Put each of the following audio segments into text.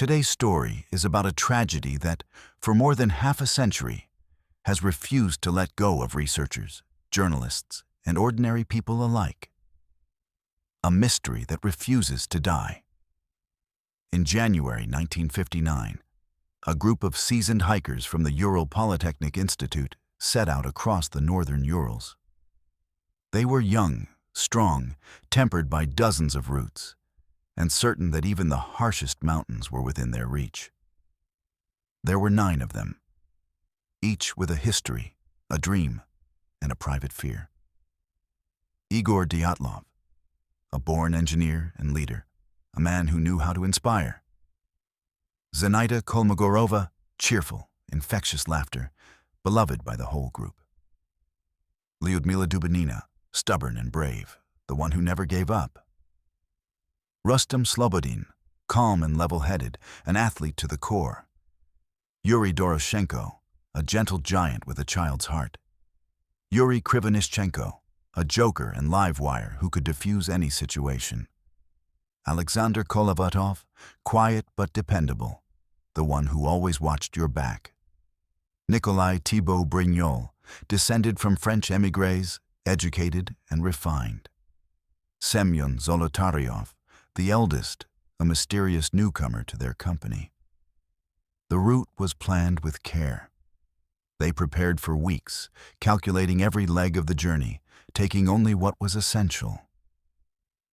Today's story is about a tragedy that, for more than half a century, has refused to let go of researchers, journalists, and ordinary people alike. A mystery that refuses to die. In January 1959, a group of seasoned hikers from the Ural Polytechnic Institute set out across the northern Urals. They were young, strong, tempered by dozens of routes, and certain that even the harshest mountains were within their reach. There were 9 of them, each with a history, a dream, and a private fear. Igor Dyatlov, a born engineer and leader, a man who knew how to inspire. Zenaida Kolmogorova, cheerful, infectious laughter, beloved by the whole group. Lyudmila Dubinina, stubborn and brave, the one who never gave up. Rustem Slobodin, calm and level-headed, an athlete to the core. Yuri Doroshenko, a gentle giant with a child's heart. Yuri Krivonishenko, a joker and live wire who could diffuse any situation. Alexander Kolovatov, quiet but dependable, the one who always watched your back. Nikolai Thibault Brignol, descended from French émigrés, educated and refined. Semyon Zolotaryov, the eldest, a mysterious newcomer to their company. The route was planned with care. They prepared for weeks, calculating every leg of the journey, taking only what was essential.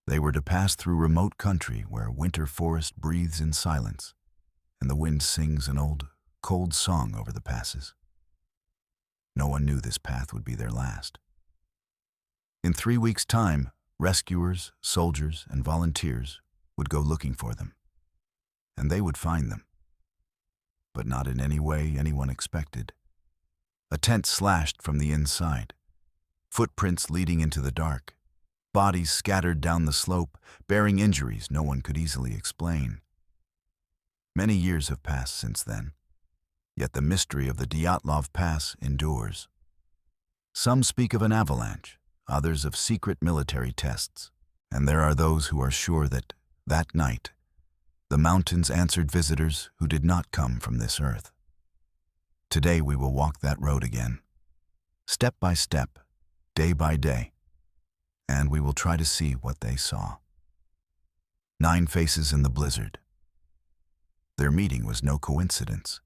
They were to pass through remote country where winter forest breathes in silence, and the wind sings an old, cold song over the passes. No one knew this path would be their last. In 3 weeks' time, rescuers, soldiers, and volunteers would go looking for them, and they would find them. But not in any way anyone expected. A tent slashed from the inside, footprints leading into the dark, bodies scattered down the slope, bearing injuries no one could easily explain. Many years have passed since then, yet the mystery of the Dyatlov Pass endures. Some speak of an avalanche, others of secret military tests, and there are those who are sure that night, the mountains answered visitors who did not come from this earth. Today we will walk that road again, step by step, day by day, and we will try to see what they saw. 9 faces in the blizzard. Their meeting was no coincidence.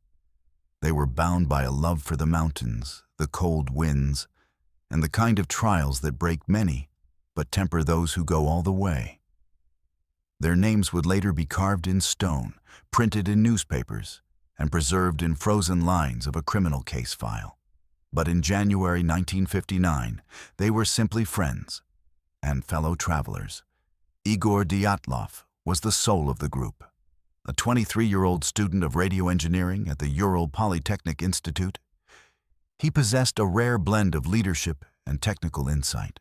They were bound by a love for the mountains, the cold winds, and the kind of trials that break many, but temper those who go all the way. Their names would later be carved in stone, printed in newspapers, and preserved in frozen lines of a criminal case file. But in January 1959, they were simply friends and fellow travelers. Igor Dyatlov was the soul of the group. A 23-year-old student of radio engineering at the Ural Polytechnic Institute, he possessed a rare blend of leadership and technical insight.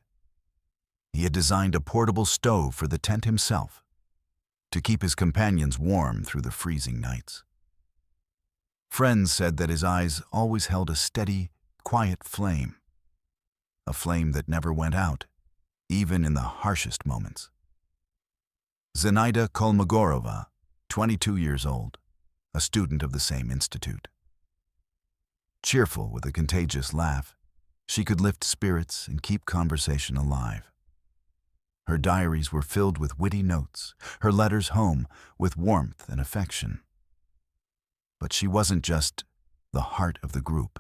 He had designed a portable stove for the tent himself, to keep his companions warm through the freezing nights. Friends said that his eyes always held a steady, quiet flame, a flame that never went out, even in the harshest moments. Zenaida Kolmogorova, 22 years old, a student of the same institute. Cheerful with a contagious laugh, she could lift spirits and keep conversation alive. Her diaries were filled with witty notes, her letters home with warmth and affection. But she wasn't just the heart of the group.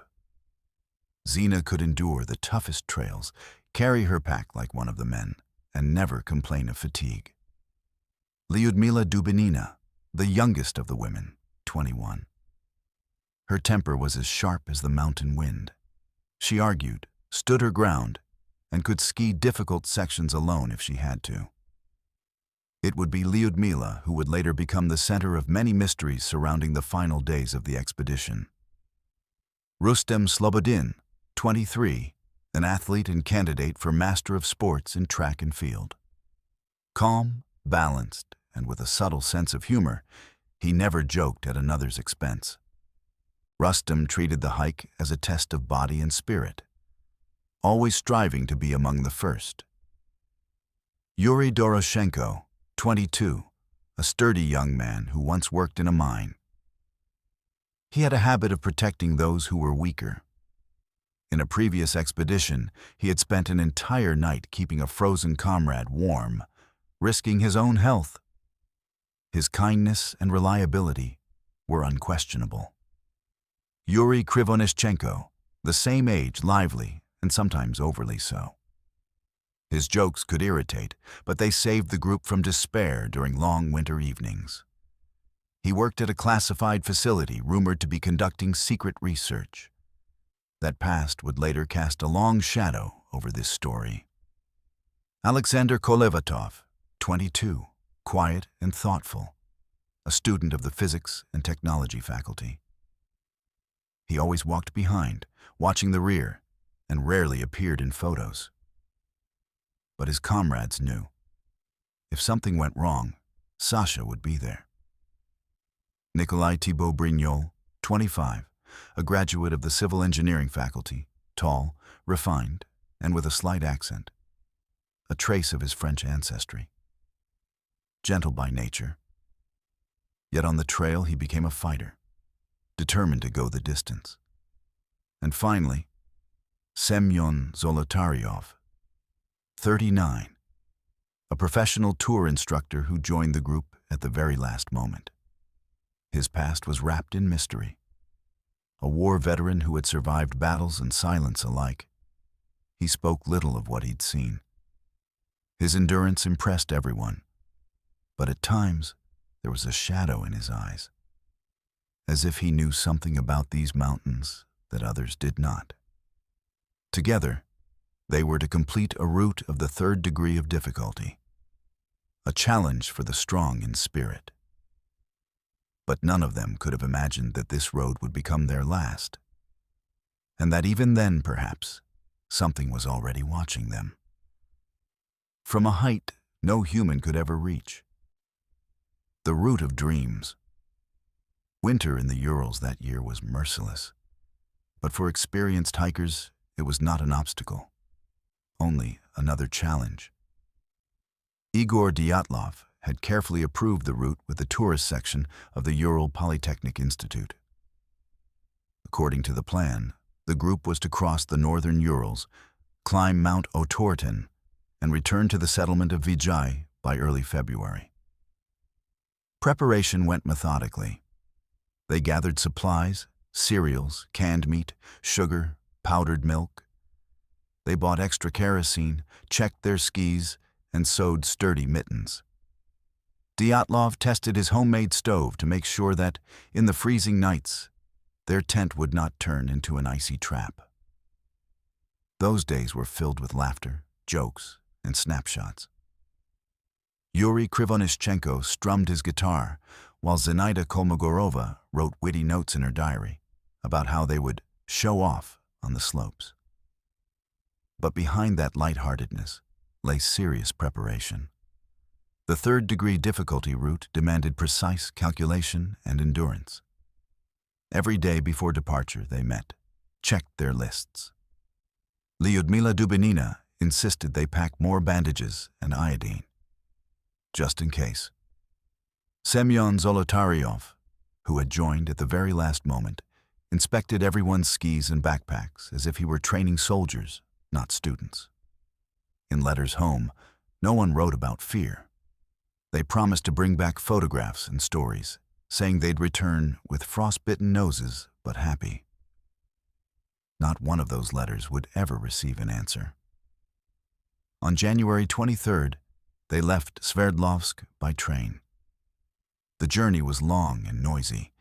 Zina could endure the toughest trails, carry her pack like one of the men, and never complain of fatigue. Lyudmila Dubinina, the youngest of the women, 21. Her temper was as sharp as the mountain wind. She argued, stood her ground, and could ski difficult sections alone if she had to. It would be Lyudmila who would later become the center of many mysteries surrounding the final days of the expedition. Rustem Slobodin, 23, an athlete and candidate for Master of Sports in track and field. Calm, balanced, and with a subtle sense of humor, he never joked at another's expense. Rustem treated the hike as a test of body and spirit, always striving to be among the first. Yuri Doroshenko, 22, a sturdy young man who once worked in a mine. He had a habit of protecting those who were weaker. In a previous expedition, he had spent an entire night keeping a frozen comrade warm, risking his own health. His kindness and reliability were unquestionable. Yuri Krivonischenko, the same age, lively, and sometimes overly so. His jokes could irritate, but they saved the group from despair during long winter evenings. He worked at a classified facility rumored to be conducting secret research. That past would later cast a long shadow over this story. Alexander Kolevatov, 22, quiet and thoughtful, a student of the physics and technology faculty. He always walked behind, watching the rear, and rarely appeared in photos. But his comrades knew. If something went wrong, Sasha would be there. Nikolai Thibault Brignol, 25, a graduate of the civil engineering faculty, tall, refined, and with a slight accent. A trace of his French ancestry. Gentle by nature. Yet on the trail he became a fighter, determined to go the distance. And finally, Semyon Zolotaryov, 39, a professional tour instructor who joined the group at the very last moment. His past was wrapped in mystery. A war veteran who had survived battles and silence alike, he spoke little of what he'd seen. His endurance impressed everyone, but at times there was a shadow in his eyes, as if he knew something about these mountains that others did not. Together, they were to complete a route of the 3rd degree of difficulty, a challenge for the strong in spirit. But none of them could have imagined that this road would become their last, and that even then, perhaps, something was already watching them. From a height no human could ever reach. The route of dreams. Winter in the Urals that year was merciless, but for experienced hikers, it was not an obstacle, only another challenge. Igor Dyatlov had carefully approved the route with the tourist section of the Ural Polytechnic Institute. According to the plan, the group was to cross the northern Urals, climb Mount Otorten, and return to the settlement of Vijay by early February. Preparation went methodically. They gathered supplies, cereals, canned meat, sugar, powdered milk. They bought extra kerosene, checked their skis, and sewed sturdy mittens. Dyatlov tested his homemade stove to make sure that, in the freezing nights, their tent would not turn into an icy trap. Those days were filled with laughter, jokes, and snapshots. Yuri Krivonischenko strummed his guitar, while Zenaida Kolmogorova wrote witty notes in her diary about how they would show off on the slopes. But behind that lightheartedness lay serious preparation. The 3rd degree difficulty route demanded precise calculation and endurance. Every day before departure they met, checked their lists. Lyudmila Dubinina insisted they pack more bandages and iodine, just in case. Semyon Zolotaryov, who had joined at the very last moment, inspected everyone's skis and backpacks as if he were training soldiers, not students. In letters home, no one wrote about fear. They promised to bring back photographs and stories, saying they'd return with frostbitten noses but happy. Not one of those letters would ever receive an answer. On January 23rd, they left Sverdlovsk by train. The journey was long and noisy.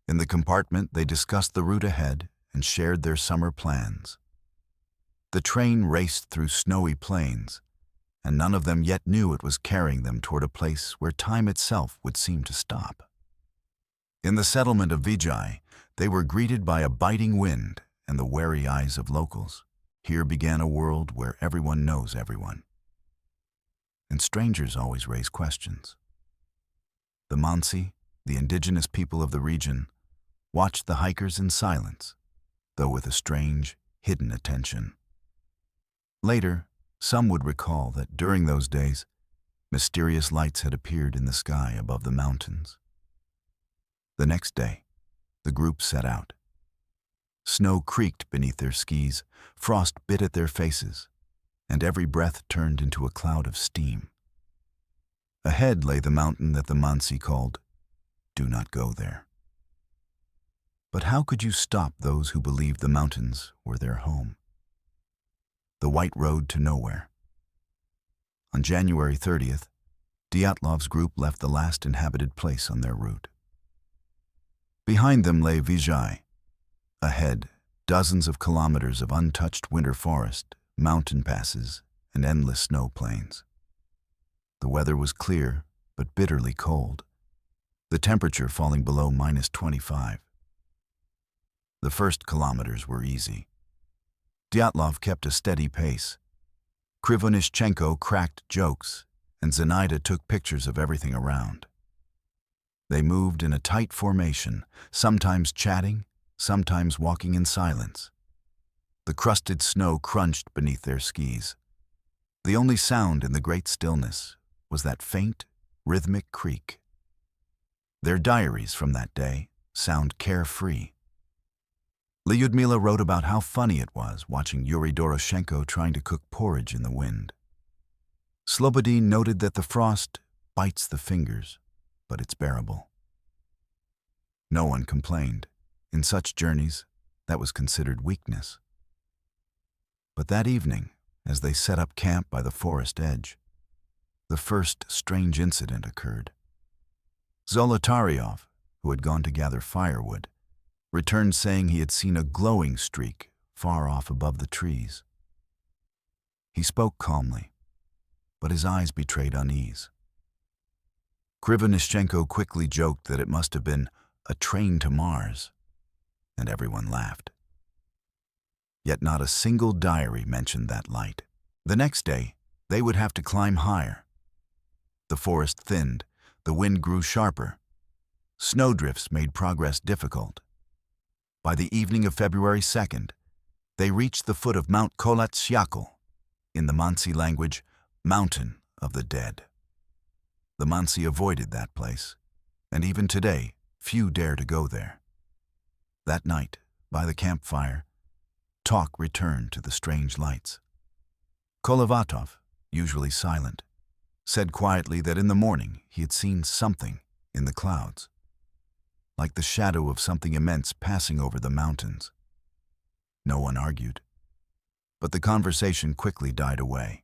In the compartment, they discussed the route ahead and shared their summer plans. The train raced through snowy plains, and none of them yet knew it was carrying them toward a place where time itself would seem to stop. In the settlement of Vijay, they were greeted by a biting wind and the wary eyes of locals. Here began a world where everyone knows everyone. And strangers always raise questions. The Mansi, the indigenous people of the region, watched the hikers in silence, though with a strange, hidden attention. Later, some would recall that during those days, Mysterious lights had appeared in the sky above the mountains. The next day, the group set out. Snow creaked beneath their skis, frost bit at their faces, and every breath turned into a cloud of steam. Ahead lay the mountain that the Mansi called, "Do not go there." But how could you stop those who believed the mountains were their home? The white road to nowhere. On January 30th, Dyatlov's group left the last inhabited place on their route. Behind them lay Vizhai. Ahead, dozens of kilometers of untouched winter forest, mountain passes, and endless snow plains. The weather was clear, but bitterly cold, the temperature falling below -25. The first kilometers were easy. Dyatlov kept a steady pace. Krivonischenko cracked jokes, and Zenaida took pictures of everything around. They moved in a tight formation, sometimes chatting, sometimes walking in silence. The crusted snow crunched beneath their skis. The only sound in the great stillness was that faint, rhythmic creak. Their diaries from that day sound carefree. Lyudmila wrote about how funny it was watching Yuri Doroshenko trying to cook porridge in the wind. Slobodin noted that the frost bites the fingers, but it's bearable. No one complained. In such journeys, that was considered weakness. But that evening, as they set up camp by the forest edge, the first strange incident occurred. Zolotaryov, who had gone to gather firewood, returned saying he had seen a glowing streak far off above the trees. He spoke calmly, but his eyes betrayed unease. Krivonischenko quickly joked that it must have been a train to Mars, and everyone laughed. Yet not a single diary mentioned that light. The next day, they would have to climb higher. The forest thinned, the wind grew sharper. Snowdrifts made progress difficult. By the evening of February 2nd, they reached the foot of Mount Kolatsyakl, in the Mansi language, Mountain of the Dead. The Mansi avoided that place, and even today, few dare to go there. That night, by the campfire, talk returned to the strange lights. Kolovatov, usually silent, said quietly that in the morning he had seen something in the clouds, like the shadow of something immense passing over the mountains. No one argued, but the conversation quickly died away.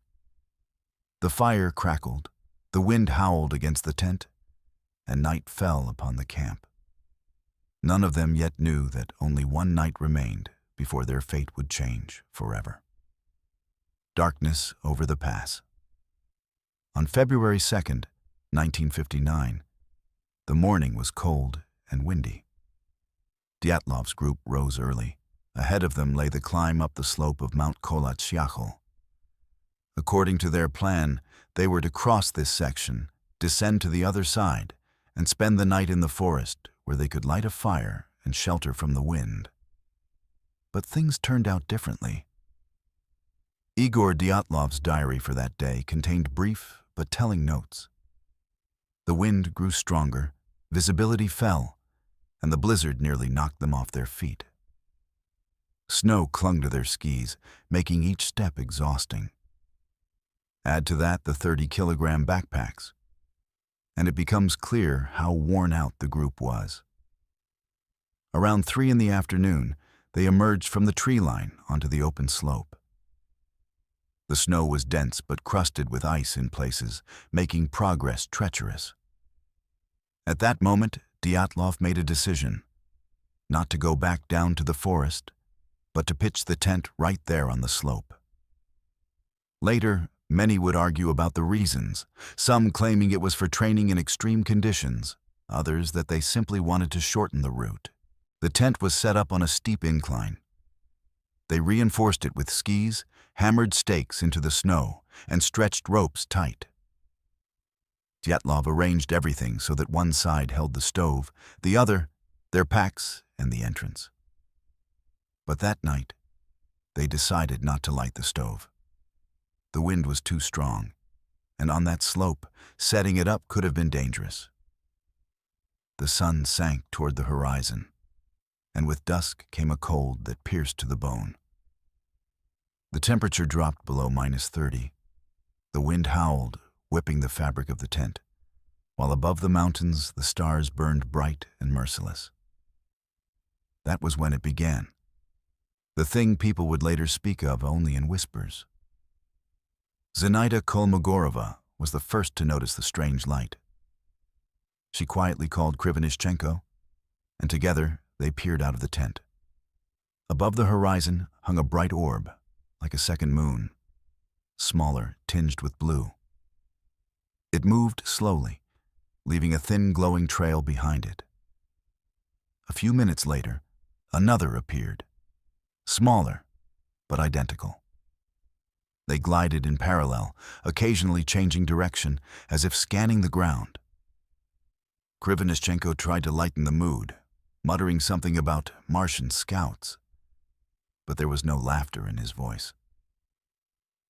The fire crackled, the wind howled against the tent, and night fell upon the camp. None of them yet knew that only one night remained before their fate would change forever. Darkness over the pass. On February 2nd, 1959, the morning was cold and windy. Dyatlov's group rose early. Ahead of them lay the climb up the slope of Mount Kolatsyakl. According to their plan, they were to cross this section, descend to the other side, and spend the night in the forest where they could light a fire and shelter from the wind. But things turned out differently. Igor Dyatlov's diary for that day contained brief but telling notes. The wind grew stronger, visibility fell, and the blizzard nearly knocked them off their feet. Snow clung to their skis, making each step exhausting. Add to that the 30-kilogram backpacks, and it becomes clear how worn out the group was. Around 3 in the afternoon, they emerged from the tree line onto the open slope. The snow was dense but crusted with ice in places, making progress treacherous. At that moment, Dyatlov made a decision, not to go back down to the forest, but to pitch the tent right there on the slope. Later, many would argue about the reasons, some claiming it was for training in extreme conditions, others that they simply wanted to shorten the route. The tent was set up on a steep incline. They reinforced it with skis, hammered stakes into the snow, and stretched ropes tight. Dyatlov arranged everything so that one side held the stove, the other, their packs and the entrance. But that night, they decided not to light the stove. The wind was too strong, and on that slope, setting it up could have been dangerous. The sun sank toward the horizon, and with dusk came a cold that pierced to the bone. The temperature dropped below -30. The wind howled, whipping the fabric of the tent, while above the mountains the stars burned bright and merciless. That was when it began, the thing people would later speak of only in whispers. Zinaida Kolmogorova was the first to notice the strange light. She quietly called Krivonishenko, and together they peered out of the tent. Above the horizon hung a bright orb, like a second moon, smaller, tinged with blue. It moved slowly, leaving a thin glowing trail behind it. A few minutes later, another appeared, smaller, but identical. They glided in parallel, occasionally changing direction, as if scanning the ground. Krivonishenko tried to lighten the mood, muttering something about Martian scouts, but there was no laughter in his voice.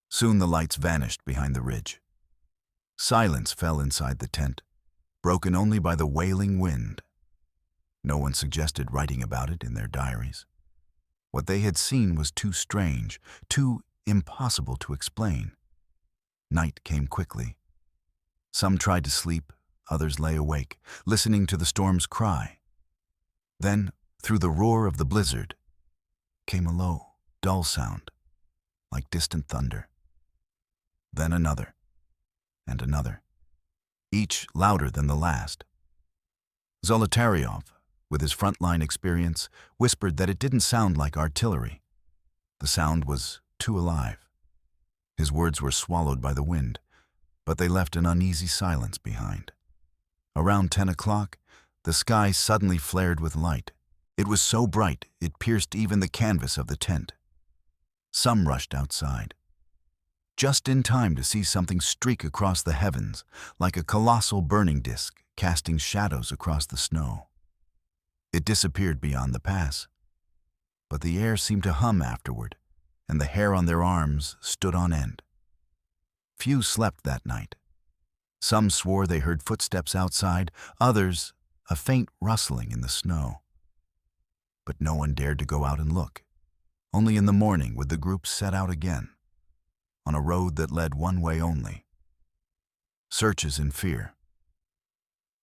Soon the lights vanished behind the ridge. Silence fell inside the tent, broken only by the wailing wind. No one suggested writing about it in their diaries. What they had seen was too strange, too impossible to explain. Night came quickly. Some tried to sleep, others lay awake, listening to the storm's cry. Then, through the roar of the blizzard, came a low, dull sound, like distant thunder. Then another, and another, each louder than the last. Zolotaryov, with his frontline experience, whispered that it didn't sound like artillery. The sound was too alive. His words were swallowed by the wind, but they left an uneasy silence behind. Around 10 o'clock, the sky suddenly flared with light. It was so bright it pierced even the canvas of the tent. Some rushed outside, just in time to see something streak across the heavens, like a colossal burning disk casting shadows across the snow. It disappeared beyond the pass, but the air seemed to hum afterward, and the hair on their arms stood on end. Few slept that night. Some swore they heard footsteps outside, others a faint rustling in the snow. But no one dared to go out and look. Only in the morning would the group set out again, on a road that led one way only. Searches in fear.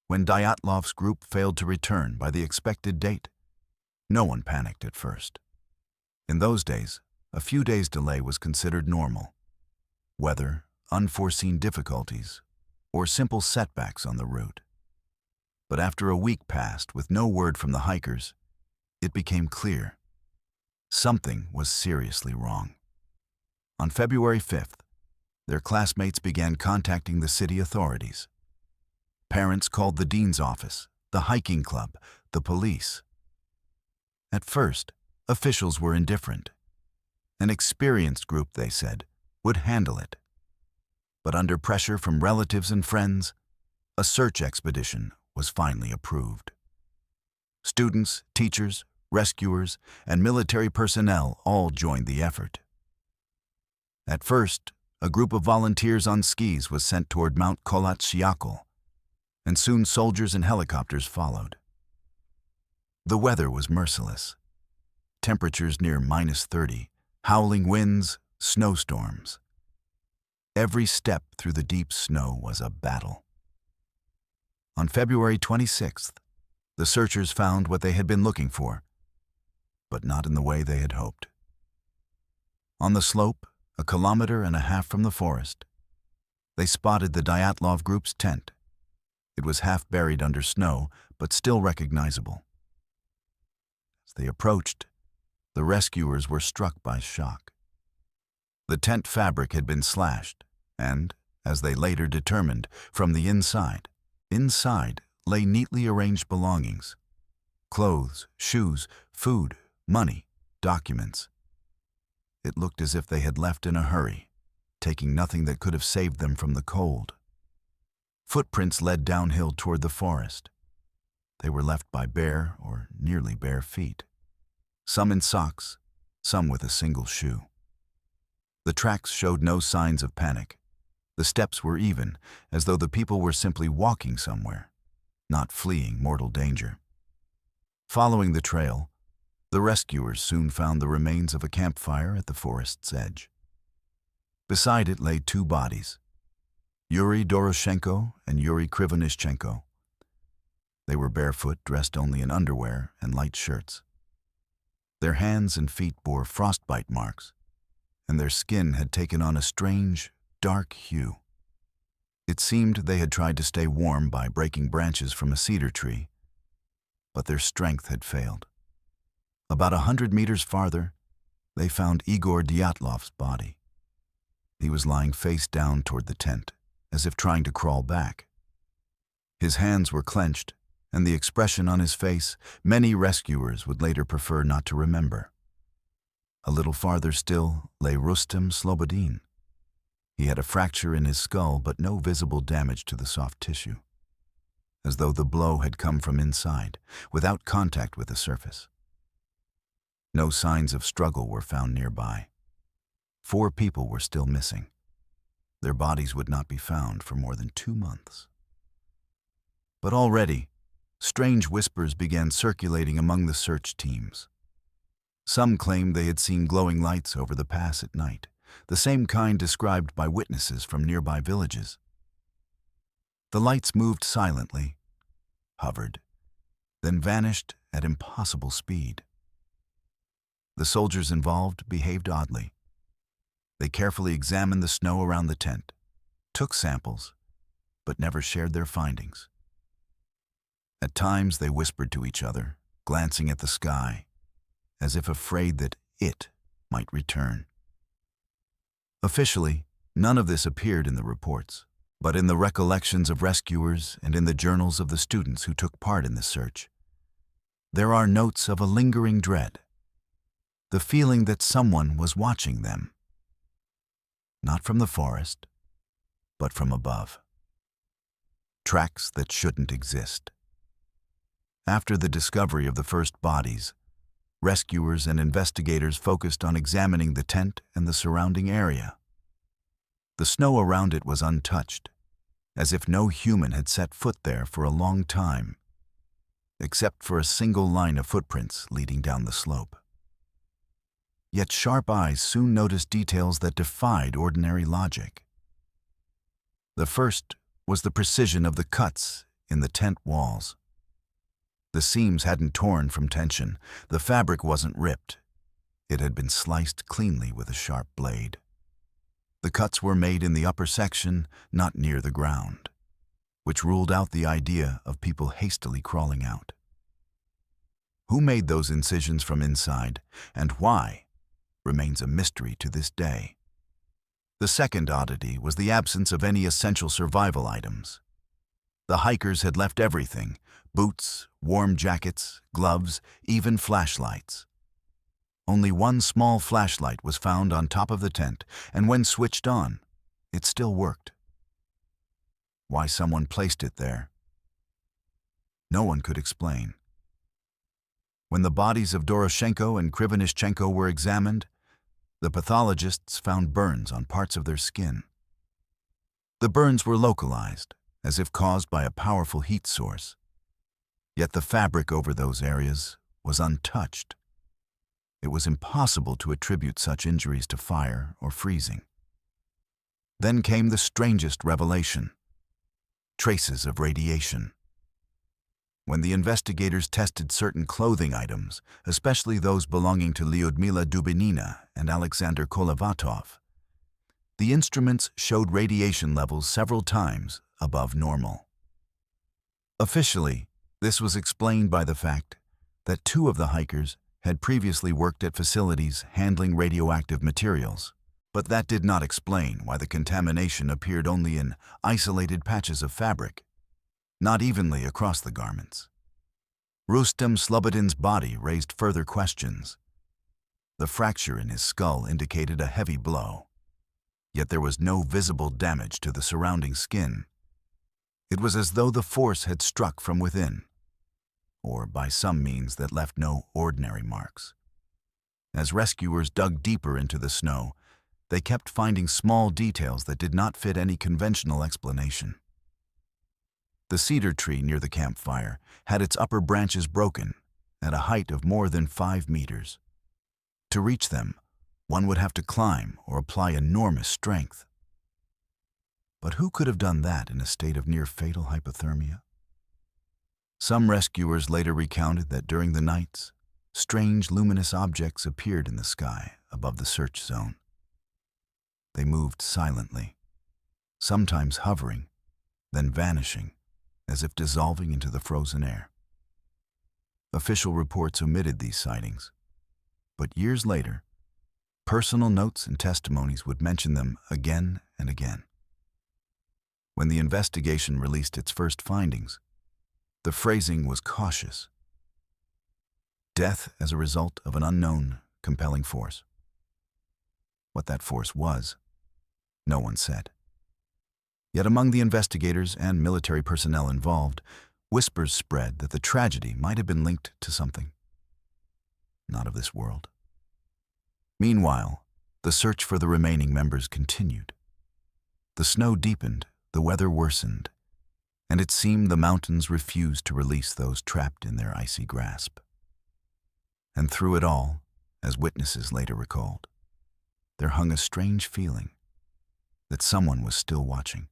When Dyatlov's group failed to return by the expected date, no one panicked at first. In those days, a few days' delay was considered normal. Weather, unforeseen difficulties, or simple setbacks on the route. But after a week passed with no word from the hikers, it became clear something was seriously wrong. On February 5th, their classmates began contacting the city authorities. Parents called the dean's office, the hiking club, the police. At first, officials were indifferent. An experienced group, they said, would handle it. But under pressure from relatives and friends, a search expedition was finally approved. Students, teachers, rescuers, and military personnel all joined the effort. At first, a group of volunteers on skis was sent toward Mount Kolat-Syakhl, and soon soldiers and helicopters followed. The weather was merciless. Temperatures near -30, howling winds, snowstorms. Every step through the deep snow was a battle. On February 26th, the searchers found what they had been looking for, but not in the way they had hoped. On the slope, 1.5 kilometers from the forest, they spotted the Dyatlov group's tent. It was half buried under snow, but still recognizable. As they approached, the rescuers were struck by shock. The tent fabric had been slashed, and, as they later determined, from the inside. Inside lay neatly arranged belongings: clothes, shoes, food, money, documents. It looked as if they had left in a hurry, taking nothing that could have saved them from the cold. Footprints led downhill toward the forest. They were left by bare or nearly bare feet, some in socks, some with a single shoe. The tracks showed no signs of panic. The steps were even, as though the people were simply walking somewhere, not fleeing mortal danger. Following the trail, the rescuers soon found the remains of a campfire at the forest's edge. Beside it lay two bodies, Yuri Doroshenko and Yuri Krivonishenko. They were barefoot, dressed only in underwear and light shirts. Their hands and feet bore frostbite marks, and their skin had taken on a strange, dark hue. It seemed they had tried to stay warm by breaking branches from a cedar tree, but their strength had failed. About 100 meters farther, they found Igor Dyatlov's body. He was lying face down toward the tent, as if trying to crawl back. His hands were clenched, and the expression on his face many rescuers would later prefer not to remember. A little farther still lay Rustem Slobodin. He had a fracture in his skull, but no visible damage to the soft tissue, as though the blow had come from inside, without contact with the surface. No signs of struggle were found nearby. 4 people were still missing. Their bodies would not be found for more than 2 months. But already, strange whispers began circulating among the search teams. Some claimed they had seen glowing lights over the pass at night, the same kind described by witnesses from nearby villages. The lights moved silently, hovered, then vanished at impossible speed. The soldiers involved behaved oddly. They carefully examined the snow around the tent, took samples, but never shared their findings. At times they whispered to each other, glancing at the sky, as if afraid that it might return. Officially, none of this appeared in the reports, but in the recollections of rescuers and in the journals of the students who took part in the search, there are notes of a lingering dread, the feeling that someone was watching them. Not from the forest, but from above. Tracks that shouldn't exist. After the discovery of the first bodies, rescuers and investigators focused on examining the tent and the surrounding area. The snow around it was untouched, as if no human had set foot there for a long time, except for a single line of footprints leading down the slope. Yet sharp eyes soon noticed details that defied ordinary logic. The first was the precision of the cuts in the tent walls. The seams hadn't torn from tension, the fabric wasn't ripped. It had been sliced cleanly with a sharp blade. The cuts were made in the upper section, not near the ground, which ruled out the idea of people hastily crawling out. Who made those incisions from inside, and why, remains a mystery to this day. The second oddity was the absence of any essential survival items. The hikers had left everything: boots, warm jackets, gloves, even flashlights. Only one small flashlight was found on top of the tent, and when switched on, it still worked. Why someone placed it there, no one could explain. When the bodies of Doroshenko and Krivonishenko were examined, the pathologists found burns on parts of their skin. The burns were localized, as if caused by a powerful heat source. Yet the fabric over those areas was untouched. It was impossible to attribute such injuries to fire or freezing. Then came the strangest revelation: traces of radiation. When the investigators tested certain clothing items, especially those belonging to Lyudmila Dubinina and Alexander Kolevatov, the instruments showed radiation levels several times above normal. Officially, this was explained by the fact that 2 of the hikers had previously worked at facilities handling radioactive materials, but that did not explain why the contamination appeared only in isolated patches of fabric, not evenly across the garments. Rustem Slobodin's body raised further questions. The fracture in his skull indicated a heavy blow, yet there was no visible damage to the surrounding skin. It was as though the force had struck from within, or by some means that left no ordinary marks. As rescuers dug deeper into the snow, they kept finding small details that did not fit any conventional explanation. The cedar tree near the campfire had its upper branches broken at a height of more than 5 meters. To reach them, one would have to climb or apply enormous strength. But who could have done that in a state of near-fatal hypothermia? Some rescuers later recounted that during the nights, strange luminous objects appeared in the sky above the search zone. They moved silently, sometimes hovering, then vanishing, as if dissolving into the frozen air. Official reports omitted these sightings, but years later, personal notes and testimonies would mention them again and again. When the investigation released its first findings, the phrasing was cautious. Death as a result of an unknown, compelling force. What that force was, no one said. Yet among the investigators and military personnel involved, whispers spread that the tragedy might have been linked to something not of this world. Meanwhile, the search for the remaining members continued. The snow deepened, the weather worsened, and it seemed the mountains refused to release those trapped in their icy grasp. And through it all, as witnesses later recalled, there hung a strange feeling that someone was still watching.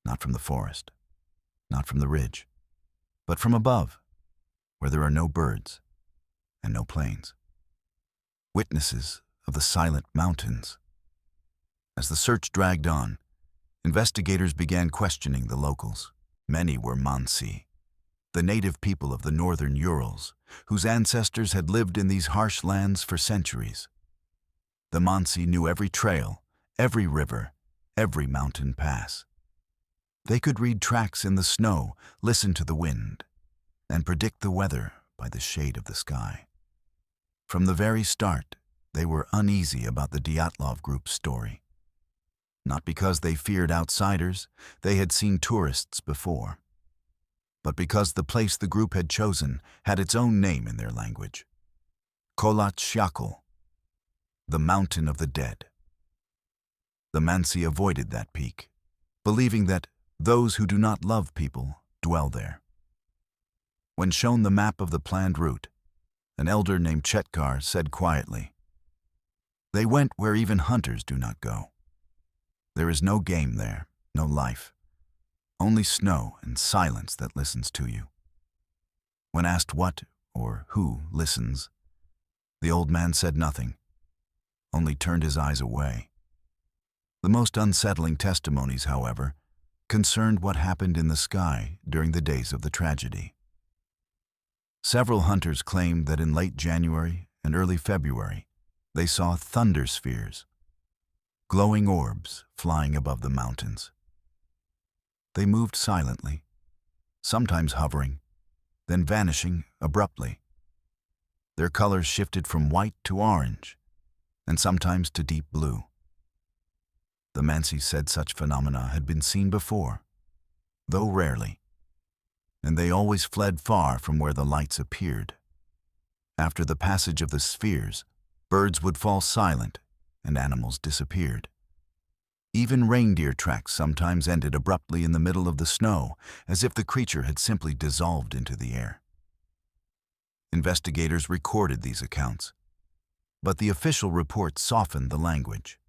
Not from the forest, not from the ridge, but from above, where there are no birds and no planes. Witnesses of the silent mountains. As the search dragged on, investigators began questioning the locals. Many were Mansi, the native people of the northern Urals, whose ancestors had lived in these harsh lands for centuries. The Mansi knew every trail, every river, every mountain pass. They could read tracks in the snow, listen to the wind, and predict the weather by the shade of the sky. From the very start, they were uneasy about the Dyatlov group's story. Not because they feared outsiders, they had seen tourists before, but because the place the group had chosen had its own name in their language. Kholat Shakal, the Mountain of the Dead. The Mansi avoided that peak, believing that those who do not love people dwell there. When shown the map of the planned route, an elder named Chetkar said quietly, "They went where even hunters do not go. There is no game there, no life, only snow and silence that listens to you." When asked what or who listens, the old man said nothing, only turned his eyes away. The most unsettling testimonies, however, concerned what happened in the sky during the days of the tragedy. Several hunters claimed that in late January and early February, they saw thunder spheres, glowing orbs flying above the mountains. They moved silently, sometimes hovering, then vanishing abruptly. Their colors shifted from white to orange, and sometimes to deep blue. The Mansi said such phenomena had been seen before, though rarely, and they always fled far from where the lights appeared. After the passage of the spheres, birds would fall silent and animals disappeared. Even reindeer tracks sometimes ended abruptly in the middle of the snow, as if the creature had simply dissolved into the air. Investigators recorded these accounts, but the official report softened the language.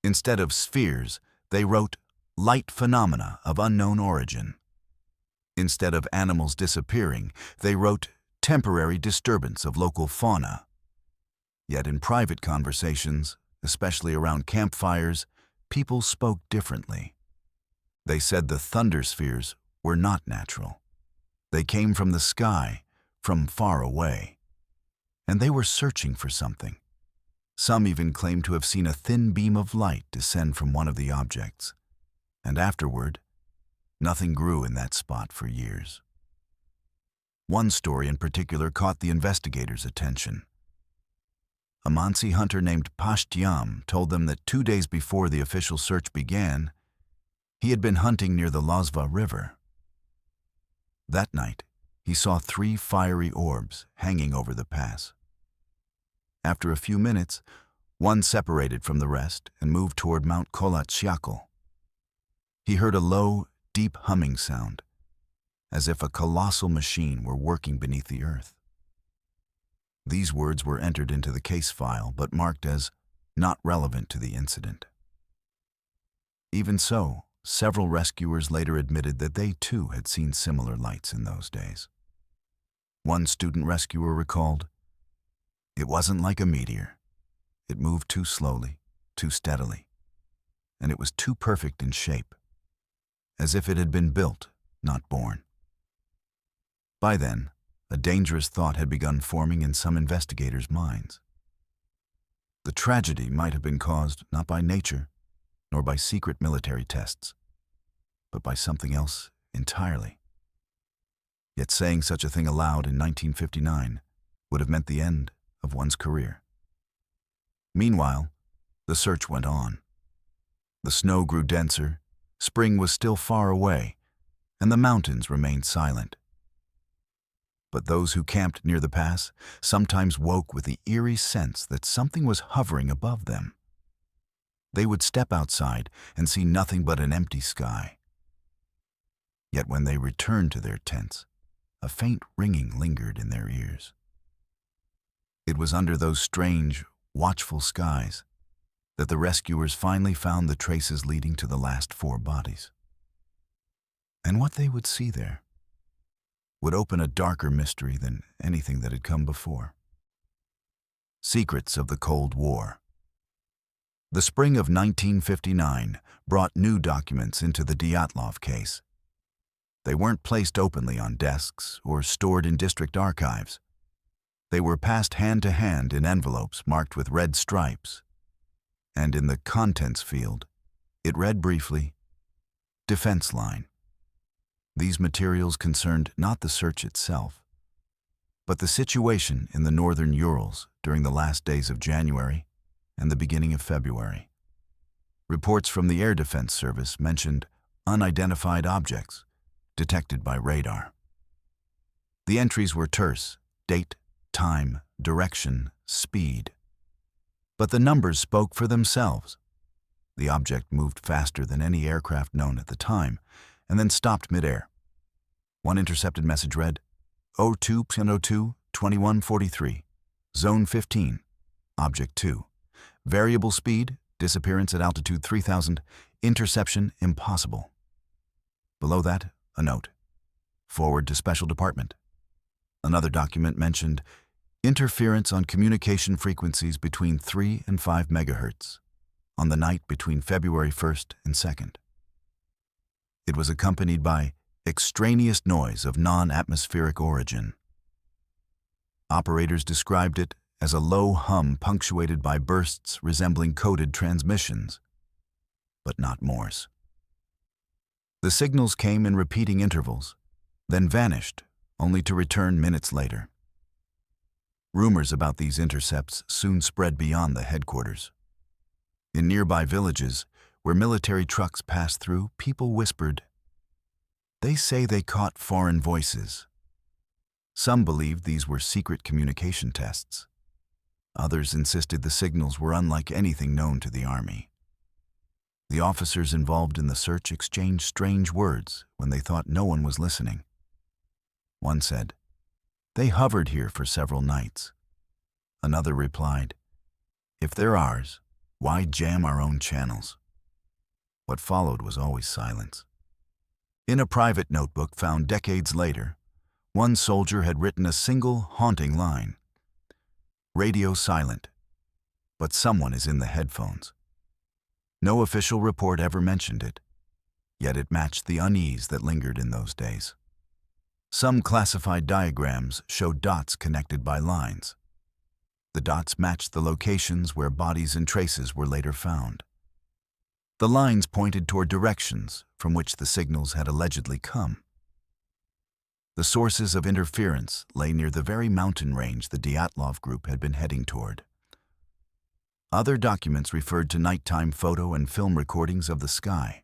Instead of spheres, they wrote light phenomena of unknown origin. Instead of animals disappearing, they wrote temporary disturbance of local fauna. Yet in private conversations, especially around campfires, people spoke differently. They said the thunder spheres were not natural. They came from the sky, from far away. And they were searching for something. Some even claimed to have seen a thin beam of light descend from one of the objects. And afterward, nothing grew in that spot for years. One story in particular caught the investigators' attention. A Mansi hunter named Pashtyam told them that 2 days before the official search began, he had been hunting near the Lozva River. That night, he saw 3 fiery orbs hanging over the pass. After a few minutes, One separated from the rest and moved toward Mount Kolatsyakl. He heard a low, deep humming sound, as if a colossal machine were working beneath the earth. These words were entered into the case file but marked as not relevant to the incident. Even so, several rescuers later admitted that they too had seen similar lights in those days. One student rescuer recalled, "It wasn't like a meteor. It moved too slowly, too steadily, and it was too perfect in shape, as if it had been built, not born." By then, a dangerous thought had begun forming in some investigators' minds. The tragedy might have been caused not by nature, nor by secret military tests, but by something else entirely. Yet saying such a thing aloud in 1959 would have meant the end of one's career. Meanwhile, the search went on. The snow grew denser, spring was still far away, and the mountains remained silent. But those who camped near the pass sometimes woke with the eerie sense that something was hovering above them. They would step outside and see nothing but an empty sky. Yet when they returned to their tents, a faint ringing lingered in their ears. It was under those strange, watchful skies that the rescuers finally found the traces leading to the last 4 bodies. And what they would see there would open a darker mystery than anything that had come before. Secrets of the Cold War. The spring of 1959 brought new documents into the Dyatlov case. They weren't placed openly on desks or stored in district archives. They were passed hand to hand in envelopes marked with red stripes. And in the contents field, it read briefly, "Defense Line." These materials concerned not the search itself, but the situation in the northern Urals during the last days of January and the beginning of February. Reports from the Air Defense Service mentioned unidentified objects detected by radar. The entries were terse: date, time, direction, speed. But the numbers spoke for themselves. The object moved faster than any aircraft known at the time, and then stopped midair. One intercepted message read, 02:02:21:43, Zone 15, Object 2. Variable speed, disappearance at altitude 3000, interception impossible. Below that, a note, forward to Special Department. Another document mentioned interference on communication frequencies between 3 and 5 megahertz on the night between February 1st and 2nd. It was accompanied by extraneous noise of non-atmospheric origin. Operators described it as a low hum punctuated by bursts resembling coded transmissions, but not Morse. The signals came in repeating intervals, then vanished, only to return minutes later. Rumors about these intercepts soon spread beyond the headquarters. In nearby villages, where military trucks passed through, people whispered, "They say they caught foreign voices." Some believed these were secret communication tests. Others insisted the signals were unlike anything known to the Army. The officers involved in the search exchanged strange words when they thought no one was listening. One said, "They hovered here for several nights." Another replied, "If they're ours, why jam our own channels?" What followed was always silence. In a private notebook found decades later, one soldier had written a single haunting line. "Radio silent, but someone is in the headphones." No official report ever mentioned it, yet it matched the unease that lingered in those days. Some classified diagrams showed dots connected by lines. The dots matched the locations where bodies and traces were later found. The lines pointed toward directions from which the signals had allegedly come. The sources of interference lay near the very mountain range the Dyatlov group had been heading toward. Other documents referred to nighttime photo and film recordings of the sky.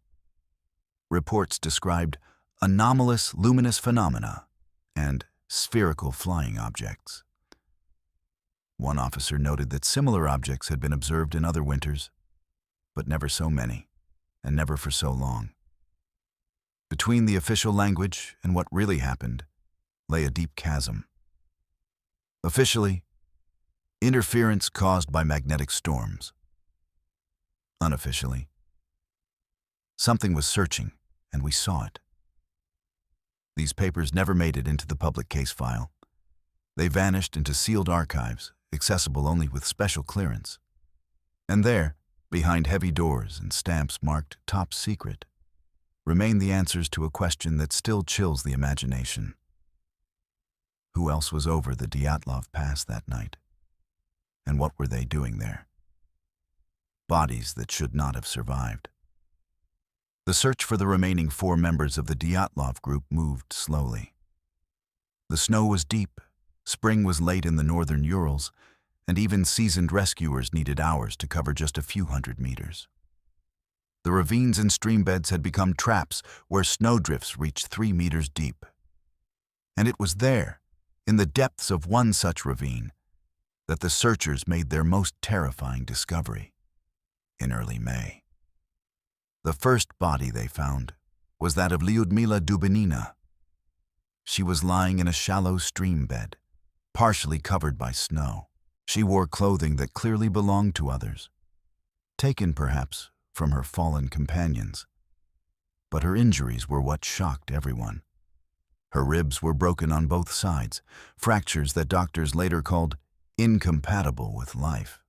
Reports described anomalous luminous phenomena and spherical flying objects. One officer noted that similar objects had been observed in other winters, but never so many, and never for so long. Between the official language and what really happened lay a deep chasm. Officially, interference caused by magnetic storms. Unofficially, something was searching, and we saw it. These papers never made it into the public case file. They vanished into sealed archives, accessible only with special clearance. And there, behind heavy doors and stamps marked Top Secret, remain the answers to a question that still chills the imagination. Who else was over the Dyatlov Pass that night? And what were they doing there? Bodies that should not have survived. The search for the remaining 4 members of the Dyatlov group moved slowly. The snow was deep, spring was late in the northern Urals, and even seasoned rescuers needed hours to cover just a few hundred meters. The ravines and streambeds had become traps where snowdrifts reached 3 meters deep. And it was there, in the depths of one such ravine, that the searchers made their most terrifying discovery in early May. The first body they found was that of Lyudmila Dubinina. She was lying in a shallow stream bed, partially covered by snow. She wore clothing that clearly belonged to others, taken perhaps from her fallen companions. But her injuries were what shocked everyone. Her ribs were broken on both sides, fractures that doctors later called incompatible with life.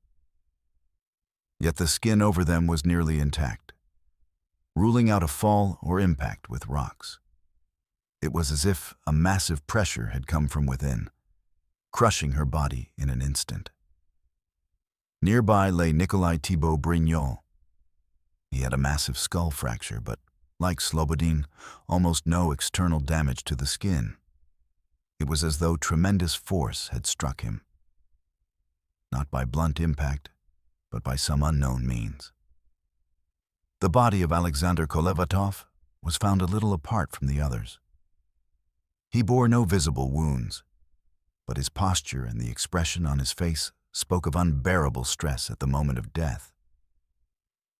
Yet the skin over them was nearly intact, ruling out a fall or impact with rocks. It was as if a massive pressure had come from within, crushing her body in an instant. Nearby lay Nikolai Thibault Brignol. He had a massive skull fracture, but, like Slobodin, almost no external damage to the skin. It was as though tremendous force had struck him. Not by blunt impact, but by some unknown means. The body of Alexander Kolevatov was found a little apart from the others. He bore no visible wounds, but his posture and the expression on his face spoke of unbearable stress at the moment of death.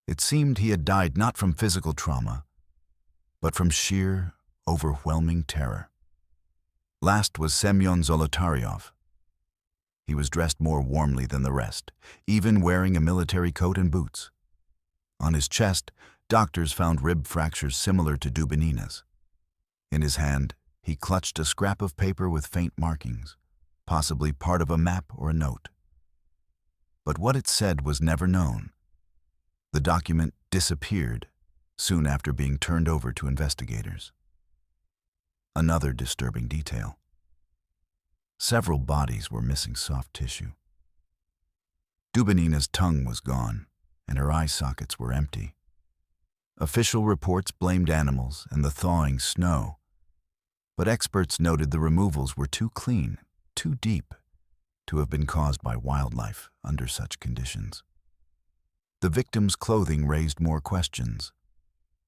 It seemed he had died not from physical trauma, but from sheer, overwhelming terror. Last was Semyon Zolotaryov. He was dressed more warmly than the rest, even wearing a military coat and boots. On his chest, doctors found rib fractures similar to Dubinina's. In his hand, he clutched a scrap of paper with faint markings, possibly part of a map or a note. But what it said was never known. The document disappeared soon after being turned over to investigators. Another disturbing detail. Several bodies were missing soft tissue. Dubinina's tongue was gone, and her eye sockets were empty. Official reports blamed animals and the thawing snow, but experts noted the removals were too clean, too deep, to have been caused by wildlife under such conditions. The victim's clothing raised more questions.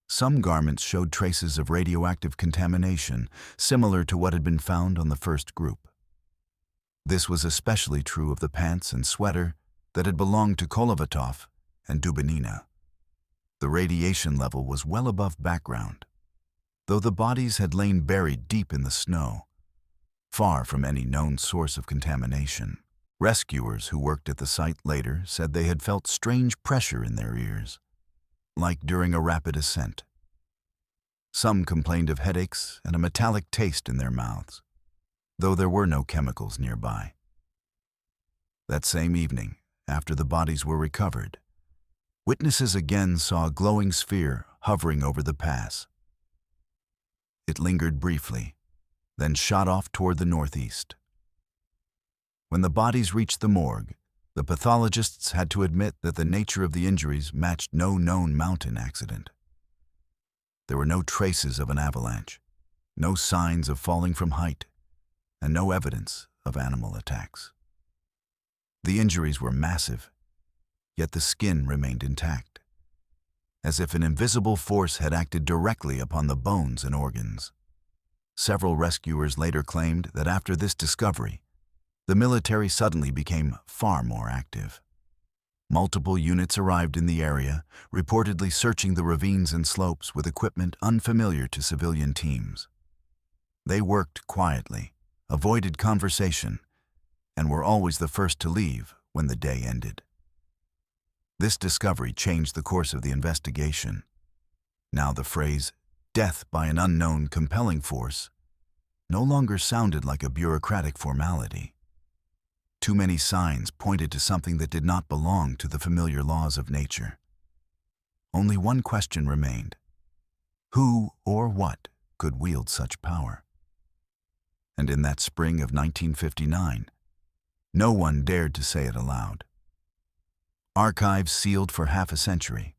Some garments showed traces of radioactive contamination, similar to what had been found on the first group. This was especially true of the pants and sweater that had belonged to Kolevatov and Dubinina. The radiation level was well above background, though the bodies had lain buried deep in the snow, far from any known source of contamination. Rescuers who worked at the site later said they had felt strange pressure in their ears, like during a rapid ascent. Some complained of headaches and a metallic taste in their mouths, though there were no chemicals nearby. That same evening, after the bodies were recovered, witnesses again saw a glowing sphere hovering over the pass. It lingered briefly, then shot off toward the northeast. When the bodies reached the morgue, the pathologists had to admit that the nature of the injuries matched no known mountain accident. There were no traces of an avalanche, no signs of falling from height, and no evidence of animal attacks. The injuries were massive, yet the skin remained intact, as if an invisible force had acted directly upon the bones and organs. Several rescuers later claimed that after this discovery, the military suddenly became far more active. Multiple units arrived in the area, reportedly searching the ravines and slopes with equipment unfamiliar to civilian teams. They worked quietly, avoided conversation, and were always the first to leave when the day ended. This discovery changed the course of the investigation. Now the phrase, "death by an unknown compelling force," no longer sounded like a bureaucratic formality. Too many signs pointed to something that did not belong to the familiar laws of nature. Only one question remained: who or what could wield such power? And in that spring of 1959, no one dared to say it aloud. Archives sealed for half a century.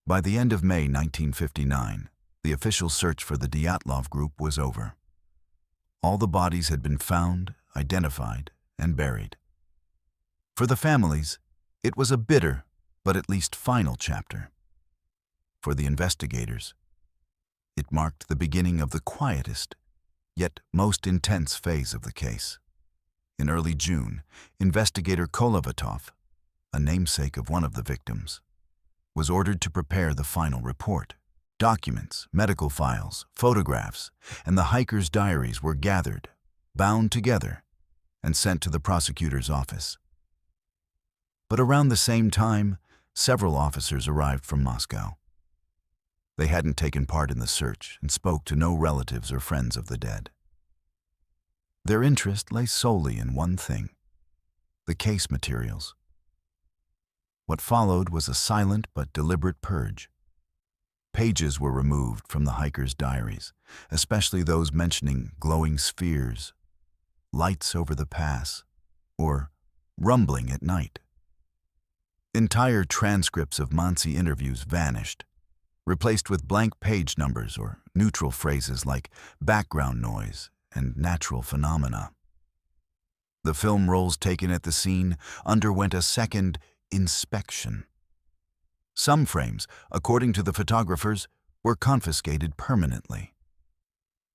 By the end of May 1959, the official search for the Dyatlov group was over. All the bodies had been found, identified, and buried. For the families, it was a bitter, but at least final chapter. For the investigators, it marked the beginning of the quietest, yet most intense phase of the case. In early June, investigator Kolovatov, a namesake of one of the victims, was ordered to prepare the final report. Documents, medical files, photographs, and the hikers' diaries were gathered, bound together, and sent to the prosecutor's office. But around the same time, several officers arrived from Moscow. They hadn't taken part in the search and spoke to no relatives or friends of the dead. Their interest lay solely in one thing: the case materials. What followed was a silent but deliberate purge. Pages were removed from the hikers' diaries, especially those mentioning glowing spheres, lights over the pass, or rumbling at night. Entire transcripts of Mansi interviews vanished, replaced with blank page numbers or neutral phrases like background noise and natural phenomena. The film rolls taken at the scene underwent a second inspection. Some frames, according to the photographers, were confiscated permanently.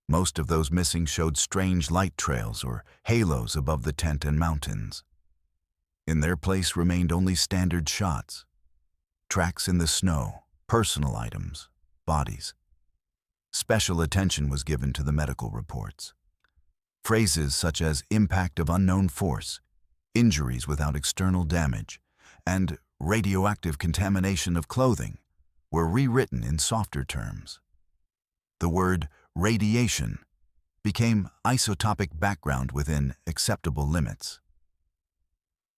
Most of those missing showed strange light trails or halos above the tent and mountains. In their place remained only standard shots: tracks in the snow, personal items, bodies. Special attention was given to the medical reports. Phrases such as impact of unknown force, injuries without external damage, and radioactive contamination of clothing were rewritten in softer terms. The word radiation became isotopic background within acceptable limits.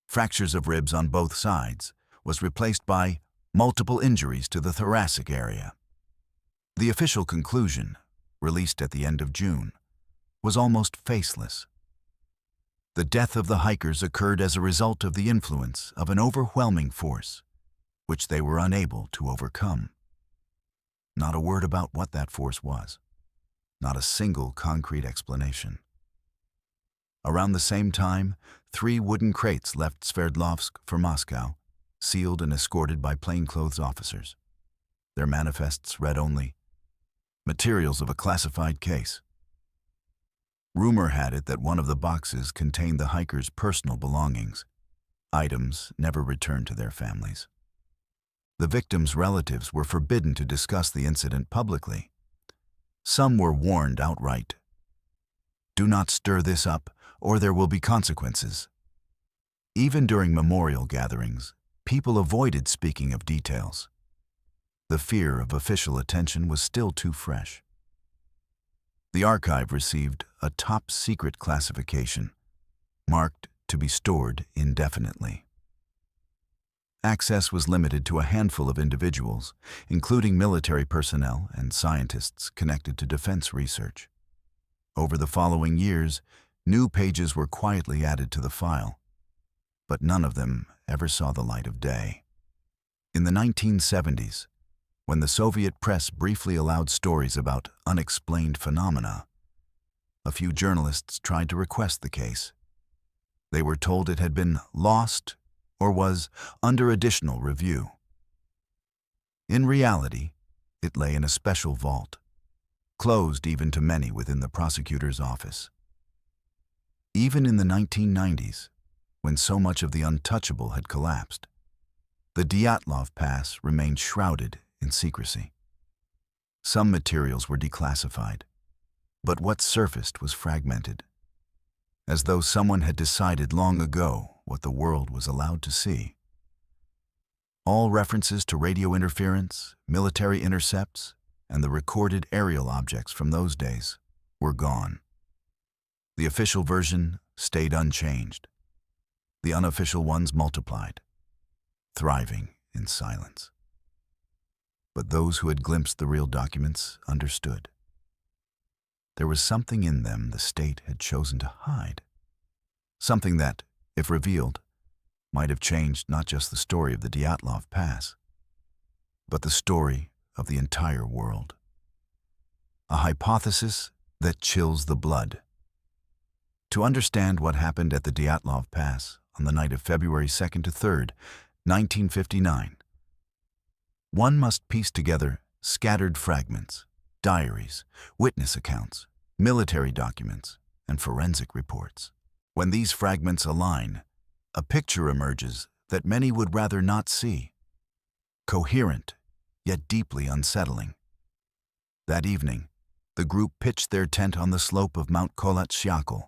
Fractures of ribs on both sides was replaced by multiple injuries to the thoracic area. The official conclusion, released at the end of June, was almost faceless. The death of the hikers occurred as a result of the influence of an overwhelming force, which they were unable to overcome. Not a word about what that force was. Not a single concrete explanation. Around the same time, 3 wooden crates left Sverdlovsk for Moscow, sealed and escorted by plainclothes officers. Their manifests read only, "Materials of a classified case." Rumor had it that one of the boxes contained the hikers' personal belongings, items never returned to their families. The victims' relatives were forbidden to discuss the incident publicly. Some were warned outright, "Do not stir this up, or there will be consequences." Even during memorial gatherings, people avoided speaking of details. The fear of official attention was still too fresh. The archive received a top-secret classification, marked to be stored indefinitely. Access was limited to a handful of individuals, including military personnel and scientists connected to defense research. Over the following years, new pages were quietly added to the file, but none of them ever saw the light of day. In the 1970s, when the Soviet press briefly allowed stories about unexplained phenomena, a few journalists tried to request the case. They were told it had been lost or was under additional review. In reality, it lay in a special vault, closed even to many within the prosecutor's office. Even in the 1990s, when so much of the untouchable had collapsed, the Dyatlov Pass remained shrouded in secrecy. Some materials were declassified, but what surfaced was fragmented, as though someone had decided long ago what the world was allowed to see. All references to radio interference, military intercepts, and the recorded aerial objects from those days were gone. The official version stayed unchanged. The unofficial ones multiplied, thriving in silence. But those who had glimpsed the real documents understood. There was something in them the state had chosen to hide. Something that, if revealed, might have changed not just the story of the Dyatlov Pass, but the story of the entire world. A hypothesis that chills the blood. To understand what happened at the Dyatlov Pass on the night of February 2nd to 3rd, 1959, one must piece together scattered fragments, diaries, witness accounts, military documents, and forensic reports. When these fragments align, a picture emerges that many would rather not see. Coherent, yet deeply unsettling. That evening, the group pitched their tent on the slope of Mount Kolatsyakal.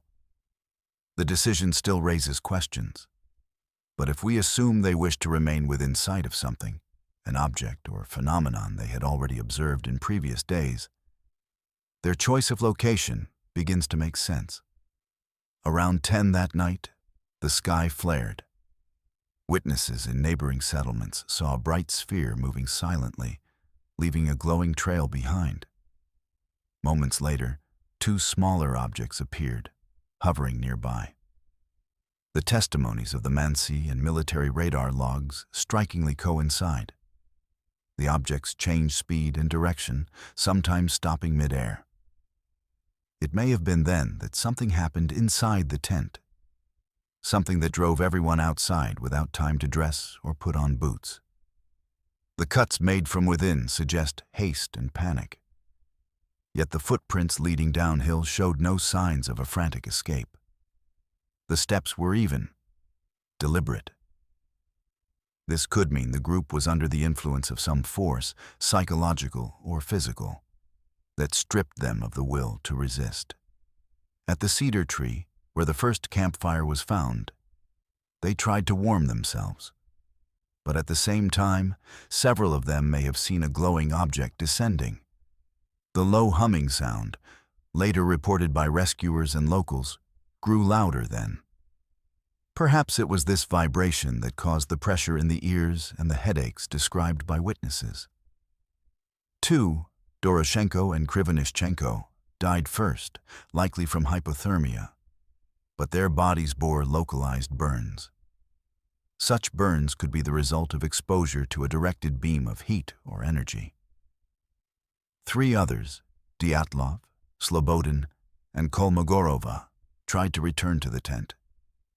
The decision still raises questions. But if we assume they wished to remain within sight of something, an object or phenomenon they had already observed in previous days, their choice of location begins to make sense. Around 10 that night, the sky flared. Witnesses in neighboring settlements saw a bright sphere moving silently, leaving a glowing trail behind. Moments later, 2 smaller objects appeared, hovering nearby. The testimonies of the Mansi and military radar logs strikingly coincide. The objects change speed and direction, sometimes stopping mid-air. It may have been then that something happened inside the tent, something that drove everyone outside without time to dress or put on boots. The cuts made from within suggest haste and panic. Yet the footprints leading downhill showed no signs of a frantic escape. The steps were even, deliberate. This could mean the group was under the influence of some force, psychological or physical, that stripped them of the will to resist. At the cedar tree, where the first campfire was found, they tried to warm themselves. But at the same time, several of them may have seen a glowing object descending. The low humming sound, later reported by rescuers and locals, grew louder then. Perhaps it was this vibration that caused the pressure in the ears and the headaches described by witnesses. 2, Doroshenko and Krivonishenko, died first, likely from hypothermia, but their bodies bore localized burns. Such burns could be the result of exposure to a directed beam of heat or energy. 3 others, Dyatlov, Slobodin, and Kolmogorova, tried to return to the tent,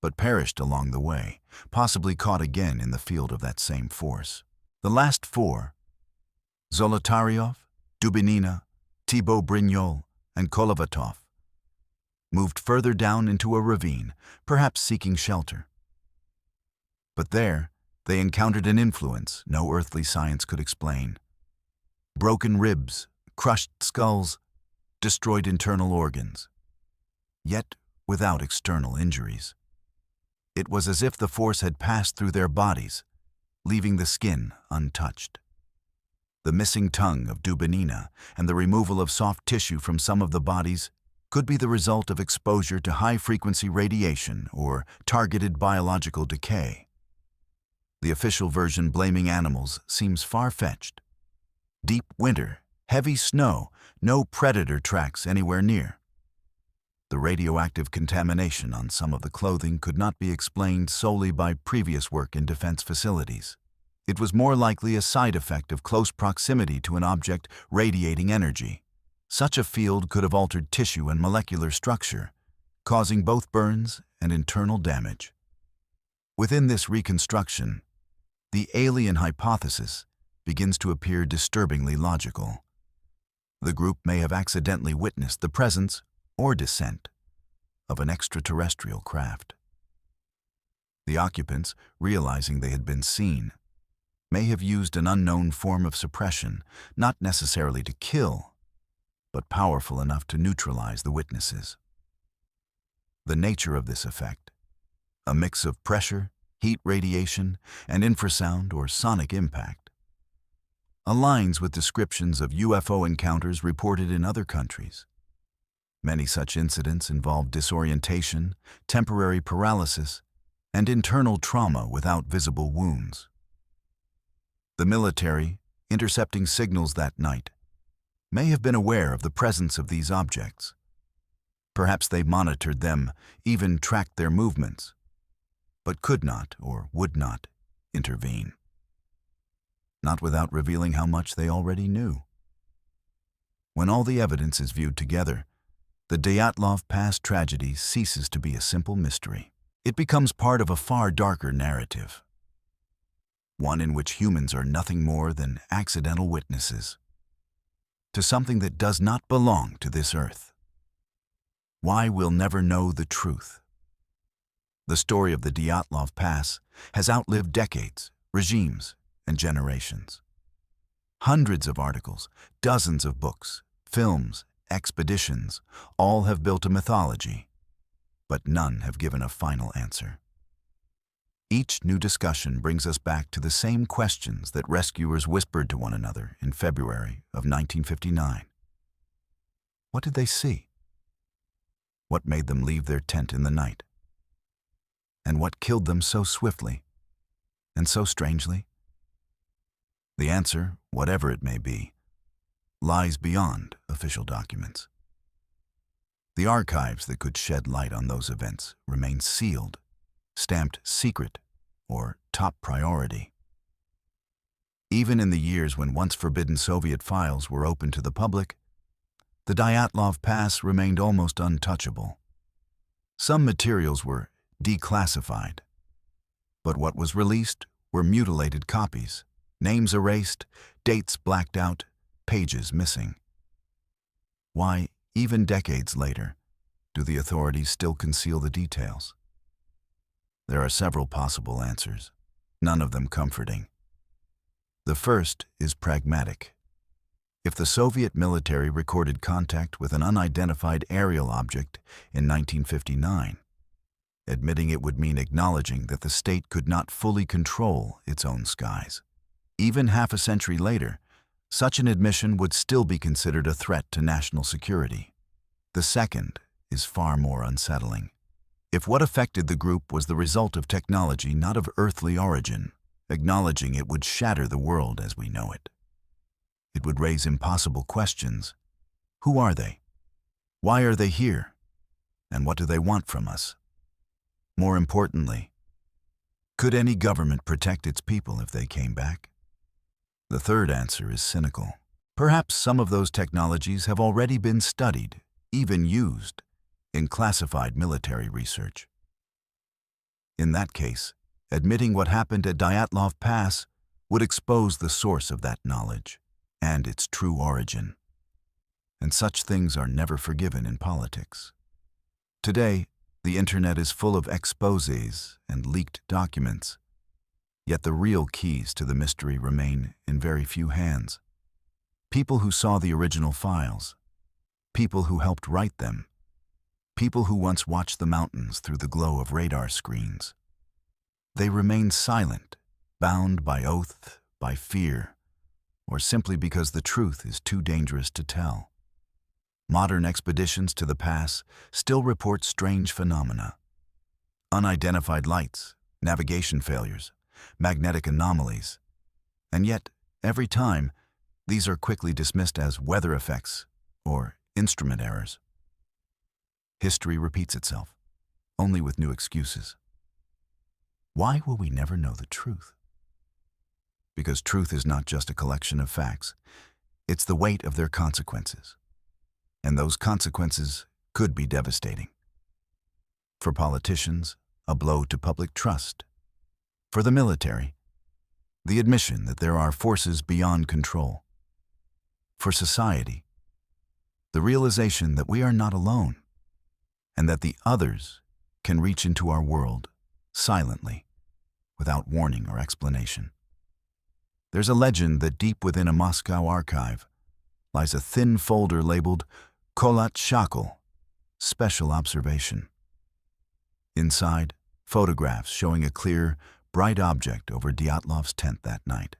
but perished along the way, possibly caught again in the field of that same force. The last 4, Zolotaryov, Dubinina, Thibaut Brignol, and Kolovatov, moved further down into a ravine, perhaps seeking shelter. But there, they encountered an influence no earthly science could explain. Broken ribs, crushed skulls, destroyed internal organs, yet without external injuries. It was as if the force had passed through their bodies, leaving the skin untouched. The missing tongue of Dubinina and the removal of soft tissue from some of the bodies could be the result of exposure to high-frequency radiation or targeted biological decay. The official version blaming animals seems far-fetched. Deep winter, heavy snow, no predator tracks anywhere near. The radioactive contamination on some of the clothing could not be explained solely by previous work in defense facilities. It was more likely a side effect of close proximity to an object radiating energy. Such a field could have altered tissue and molecular structure, causing both burns and internal damage. Within this reconstruction, the alien hypothesis begins to appear disturbingly logical. The group may have accidentally witnessed the presence or descent of an extraterrestrial craft. The occupants, realizing they had been seen, may have used an unknown form of suppression, not necessarily to kill, but powerful enough to neutralize the witnesses. The nature of this effect, a mix of pressure, heat radiation, and infrasound or sonic impact, aligns with descriptions of UFO encounters reported in other countries. Many such incidents involve disorientation, temporary paralysis, and internal trauma without visible wounds. The military, intercepting signals that night, may have been aware of the presence of these objects. Perhaps they monitored them, even tracked their movements, but could not or would not intervene. Not without revealing how much they already knew. When all the evidence is viewed together, the Dyatlov Pass tragedy ceases to be a simple mystery. It becomes part of a far darker narrative, one in which humans are nothing more than accidental witnesses to something that does not belong to this earth. Why we'll never know the truth. The story of the Dyatlov Pass has outlived decades, regimes, and generations. Hundreds of articles, dozens of books, films, expeditions, all have built a mythology, but none have given a final answer. Each new discussion brings us back to the same questions that rescuers whispered to one another in February of 1959. What did they see? What made them leave their tent in the night? And what killed them so swiftly and so strangely? The answer, whatever it may be, lies beyond official documents. The archives that could shed light on those events remain sealed, stamped secret or top priority. Even in the years when once forbidden Soviet files were open to the public, the Dyatlov Pass remained almost untouchable. Some materials were declassified, but what was released were mutilated copies, names erased, dates blacked out, pages missing. Why, even decades later, do the authorities still conceal the details? There are several possible answers, none of them comforting. The first is pragmatic. If the Soviet military recorded contact with an unidentified aerial object in 1959, admitting it would mean acknowledging that the state could not fully control its own skies. Even half a century later, such an admission would still be considered a threat to national security. The second is far more unsettling. If what affected the group was the result of technology not of earthly origin, acknowledging it would shatter the world as we know it. It would raise impossible questions. Who are they? Why are they here? And what do they want from us? More importantly, could any government protect its people if they came back? The third answer is cynical. Perhaps some of those technologies have already been studied, even used, in classified military research. In that case, admitting what happened at Dyatlov Pass would expose the source of that knowledge and its true origin. And such things are never forgiven in politics. Today, the internet is full of exposés and leaked documents, yet the real keys to the mystery remain in very few hands. People who saw the original files, people who helped write them, people who once watched the mountains through the glow of radar screens. They remain silent, bound by oath, by fear, or simply because the truth is too dangerous to tell. Modern expeditions to the pass still report strange phenomena. Unidentified lights, navigation failures, magnetic anomalies. And yet, every time, these are quickly dismissed as weather effects or instrument errors. History repeats itself, only with new excuses. Why will we never know the truth? Because truth is not just a collection of facts, it's the weight of their consequences. And those consequences could be devastating. For politicians, a blow to public trust. For the military, the admission that there are forces beyond control. For society, the realization that we are not alone. and that the others can reach into our world silently, without warning or explanation. There's a legend that deep within a Moscow archive lies a thin folder labeled Kolat Shakal, Special Observation. Inside, photographs showing a clear, bright object over Dyatlov's tent that night.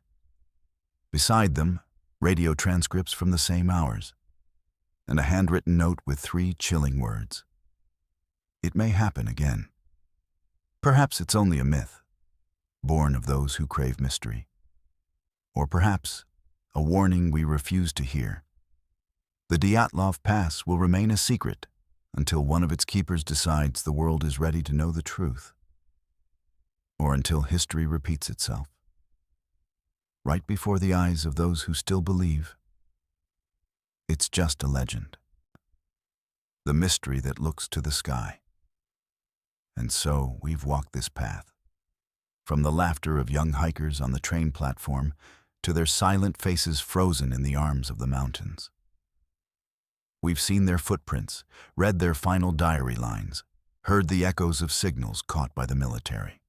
Beside them, radio transcripts from the same hours, and a handwritten note with 3 chilling words. It may happen again. Perhaps it's only a myth, born of those who crave mystery. Or perhaps a warning we refuse to hear. The Dyatlov Pass will remain a secret until one of its keepers decides the world is ready to know the truth. Or until history repeats itself, right before the eyes of those who still believe. It's just a legend. The mystery that looks to the sky. And so we've walked this path, from the laughter of young hikers on the train platform to their silent faces frozen in the arms of the mountains. We've seen their footprints, read their final diary lines, heard the echoes of signals caught by the military.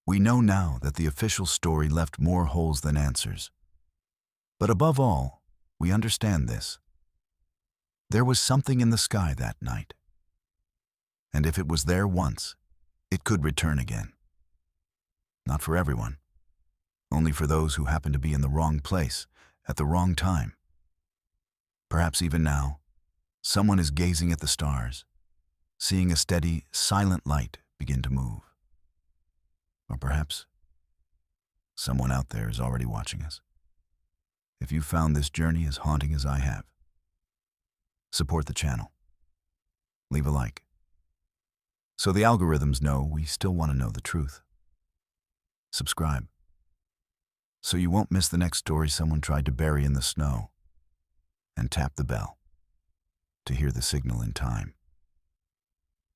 We know now that the official story left more holes than answers. But above all, we understand this. There was something in the sky that night. And if it was there once, it could return again. Not for everyone. Only for those who happen to be in the wrong place at the wrong time. Perhaps even now, someone is gazing at the stars, seeing a steady, silent light begin to move. Or perhaps someone out there is already watching us. If you found this journey as haunting as I have, support the channel. Leave a like, so the algorithms know we still want to know the truth. Subscribe, so you won't miss the next story someone tried to bury in the snow. And tap the bell to hear the signal in time.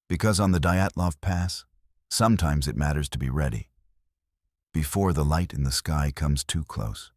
Because on the Dyatlov Pass, sometimes it matters to be ready, before the light in the sky comes too close.